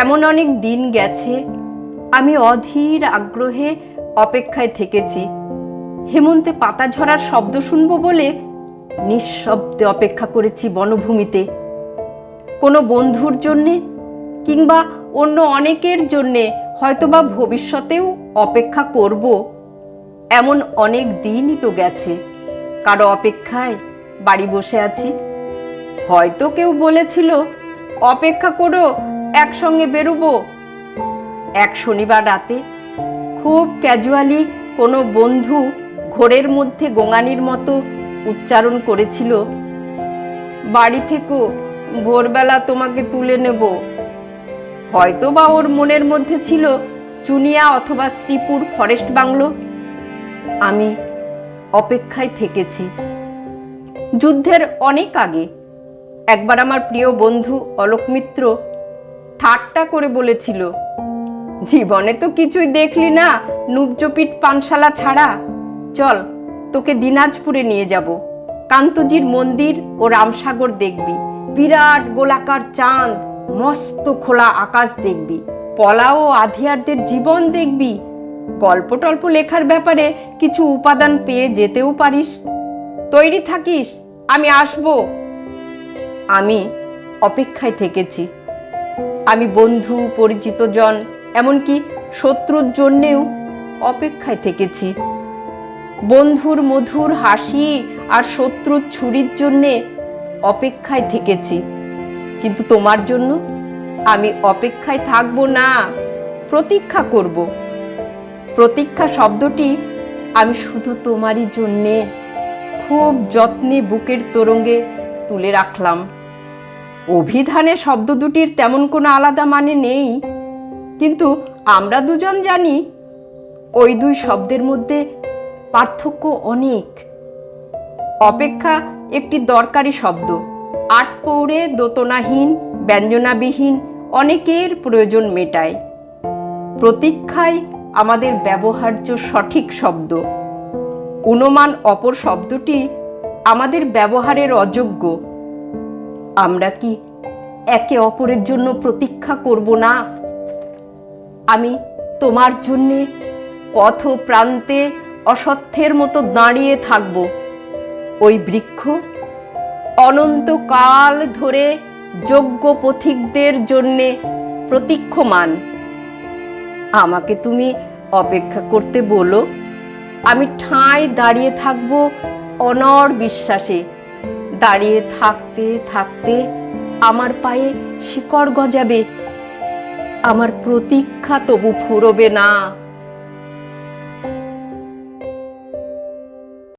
এমন অনেক দিন গেছে আমি অধীর আগ্রহে অপেক্ষায় থেকেছি। হেমন্তে পাতা ঝরার শব্দ শুনবো বলে নিঃশব্দে অপেক্ষা করেছি বনভূমিতে। কোনো বন্ধুর জন্যে কিংবা অন্য অনেকের জন্যে হয়তোবা ভবিষ্যতেও অপেক্ষা করব। এমন অনেক দিনই তো গেছে কারো অপেক্ষায় বাড়ি বসে আছি। হয়তো কেউ বলেছিল অপেক্ষা করো, একসঙ্গে বেরোবো। এক শনিবার রাতে খুব ক্যাজুয়ালি কোনো বন্ধু ঘোরের মধ্যে গোঙানির মতো উচ্চারণ করেছিল, বাড়ি থেকো, ভোরবেলা তোমাকে তুলে নেব। হয়তো বা ওর মনের মধ্যে ছিল চুনিয়া অথবা শ্রীপুর ফরেস্ট বাংলো। আমি অপেক্ষায় থেকেছি। যুদ্ধের অনেক আগে একবার আমার প্রিয় বন্ধু অলোক মিত্র ঠাট্টা করে বলেছিল, জীবনে তো কিছুই দেখলি না নুবজোপিট পানশালা ছাড়া, চল তোকে দিনাজপুরে নিয়ে যাব। কান্তজির মন্দির ও রামসাগর দেখবি, বিরাট গোলাকার চাঁদ, মস্ত খোলা আকাশ দেখবি, পলা ও আধিয়ারদের জীবন দেখবি। গল্প টল্প লেখার ব্যাপারে কিছু উপাদান পেয়ে যেতেও পারিস। তৈরি থাকিস, আমি আসব। আমি অপেক্ষায় থেকেছি। আমি বন্ধু, পরিচিত জন, এমনকি শত্রুর জন্যেও অপেক্ষায় থেকেছি। বন্ধুর মধুর হাসি আর শত্রুর ছুরির জন্যে অপেক্ষায় থেকেছি। কিন্তু তোমার জন্য আমি অপেক্ষায় থাকব না, প্রতীক্ষা করব। প্রতীক্ষা শব্দটি আমি শুধু তোমারই জন্যে খুব যত্নে বুকের তোরঙ্গে তুলে রাখলাম। অভিধানে শব্দ দুটির তেমন কোনো আলাদা মানে নেই, কিন্তু আমরা দুজন জানি ওই দুই শব্দের মধ্যে পার্থক্য অনেক। অপেক্ষা একটি দরকারি শব্দ, আটপৌরে দোতনাহীন ব্যঞ্জনাবিহীন অনেকের প্রয়োজন মেটায়। প্রতীক্ষায় আমাদের ব্যবহার্য সঠিক শব্দ। উনমান অপর শব্দটি আমাদের ব্যবহারের অযোগ্য। আমরা কি একে অপরের জন্য প্রতীক্ষা করব না? আমি তোমার জন্যে পথ প্রান্তে অসত্যের মতো দাঁড়িয়ে থাকব। ওই বৃক্ষ অনন্তকাল ধরে যোগ্য পথিকদের জন্যে প্রতীক্ষমান। আমাকে তুমি অপেক্ষা করতে বলো, আমি ঠাঁই দাঁড়িয়ে থাকব অনড় বিশ্বাসে। দাঁড়িয়ে থাকতে থাকতে আমার পায়ে শিকড় গজাবে, আমার প্রতীক্ষা তবু ফুরবে না।